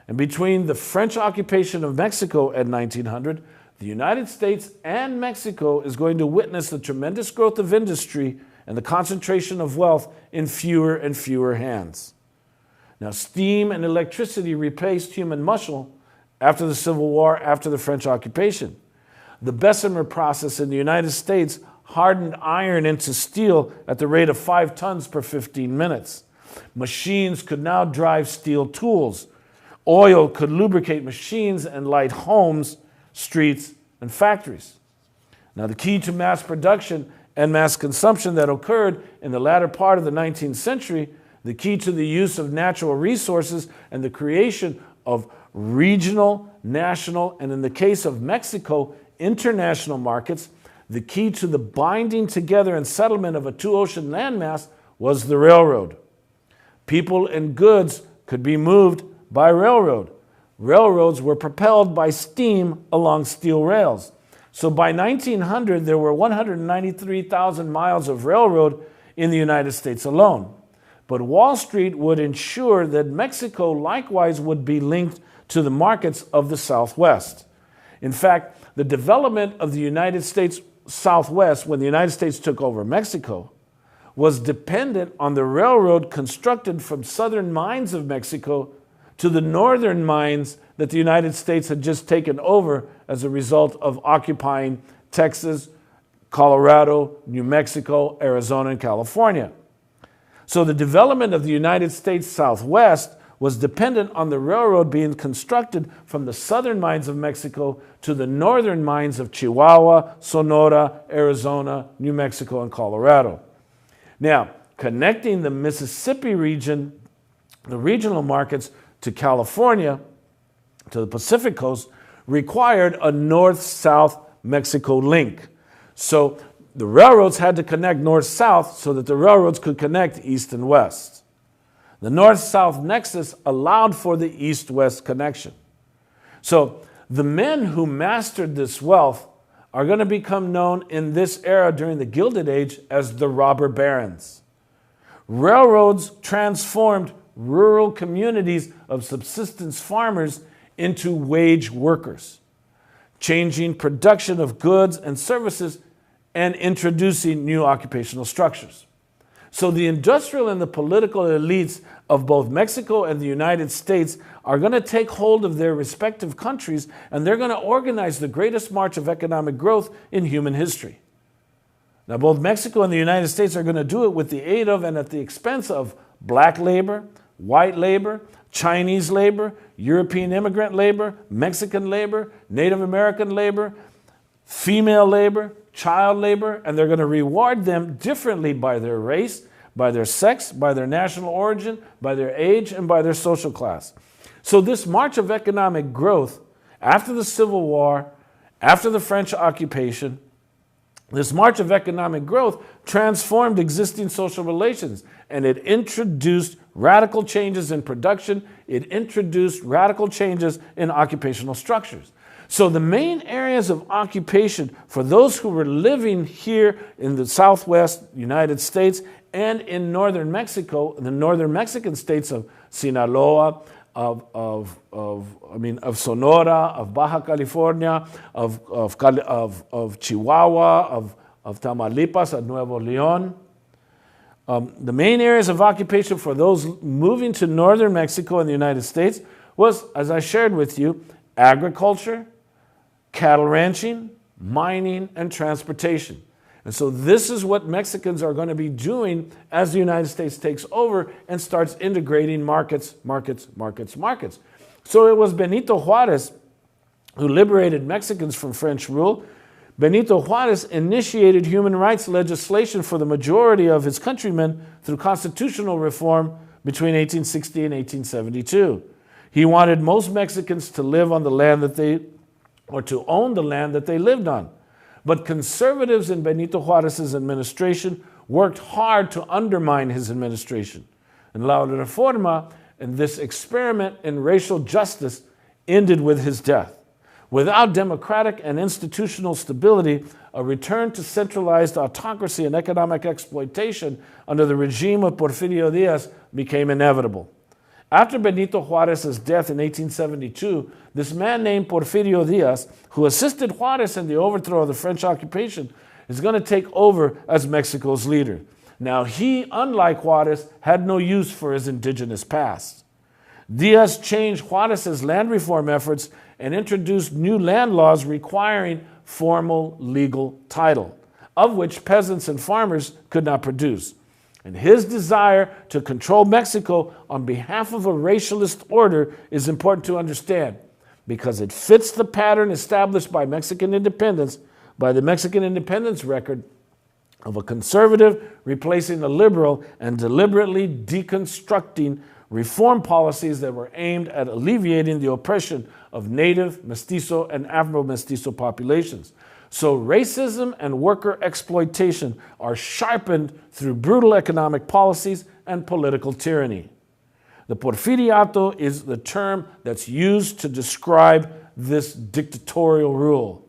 And between the French occupation of Mexico at 1900, the United States and Mexico is going to witness the tremendous growth of industry and the concentration of wealth in fewer and fewer hands. Now, steam and electricity replaced human muscle after the Civil War, after the French occupation. The Bessemer process in the United States hardened iron into steel at the rate of 5 tons per 15 minutes. Machines could now drive steel tools. Oil could lubricate machines and light homes, streets, and factories. Now, the key to mass production and mass consumption that occurred in the latter part of the 19th century, the key to the use of natural resources and the creation of regional, national, and in the case of Mexico, international markets, the key to the binding together and settlement of a two-ocean landmass was the railroad. People and goods could be moved by railroad. Railroads were propelled by steam along steel rails. So by 1900, there were 193,000 miles of railroad in the United States alone. But Wall Street would ensure that Mexico likewise would be linked to the markets of the Southwest. In fact, the development of the United States Southwest, when the United States took over Mexico, was dependent on the railroad constructed from southern mines of Mexico to the northern mines that the United States had just taken over as a result of occupying Texas, Colorado, New Mexico, Arizona, and California. So the development of the United States Southwest was dependent on the railroad being constructed from the southern mines of Mexico to the northern mines of Chihuahua, Sonora, Arizona, New Mexico, and Colorado. Now, connecting the Mississippi region, the regional markets, to California, to the Pacific coast, required a north-south Mexico link. So the railroads had to connect north-south so that the railroads could connect east and west. The north-south nexus allowed for the east-west connection. So the men who mastered this wealth are going to become known in this era during the Gilded Age as the robber barons. Railroads transformed rural communities of subsistence farmers into wage workers, changing production of goods and services and introducing new occupational structures. So the industrial and the political elites of both Mexico and the United States are going to take hold of their respective countries, and they're going to organize the greatest march of economic growth in human history. Now, both Mexico and the United States are going to do it with the aid of and at the expense of black labor, white labor, Chinese labor, European immigrant labor, Mexican labor, Native American labor, female labor, child labor, and they're going to reward them differently by their race, by their sex, by their national origin, by their age, and by their social class. So this march of economic growth after the Civil War, after the French occupation, this march of economic growth transformed existing social relations, and it introduced radical changes in production. It introduced radical changes in occupational structures. So the main areas of occupation for those who were living here in the Southwest United States and in northern Mexico, the northern Mexican states of Sinaloa, of Sonora, of Baja California, of Chihuahua, of Tamaulipas, of Nuevo León. The main areas of occupation for those moving to northern Mexico and the United States was, as I shared with you, agriculture, cattle ranching, mining, and transportation. And so this is what Mexicans are going to be doing as the United States takes over and starts integrating markets. So it was Benito Juarez who liberated Mexicans from French rule. Benito Juarez initiated human rights legislation for the majority of his countrymen through constitutional reform between 1860 and 1872. He wanted most Mexicans to live on the land to own the land that they lived on. But conservatives in Benito Juarez's administration worked hard to undermine his administration. And La Reforma and this experiment in racial justice ended with his death. Without democratic and institutional stability, a return to centralized autocracy and economic exploitation under the regime of Porfirio Diaz became inevitable. After Benito Juarez's death in 1872, this man named Porfirio Diaz, who assisted Juarez in the overthrow of the French occupation, is going to take over as Mexico's leader. Now, he, unlike Juarez, had no use for his indigenous past. Diaz changed Juarez's land reform efforts and introduced new land laws requiring formal legal title, of which peasants and farmers could not produce. And his desire to control Mexico on behalf of a racialist order is important to understand because it fits the pattern established by Mexican independence, by the Mexican independence record of a conservative replacing a liberal and deliberately deconstructing reform policies that were aimed at alleviating the oppression of native, mestizo, and Afro-mestizo populations. So racism and worker exploitation are sharpened through brutal economic policies and political tyranny. The Porfiriato is the term that's used to describe this dictatorial rule.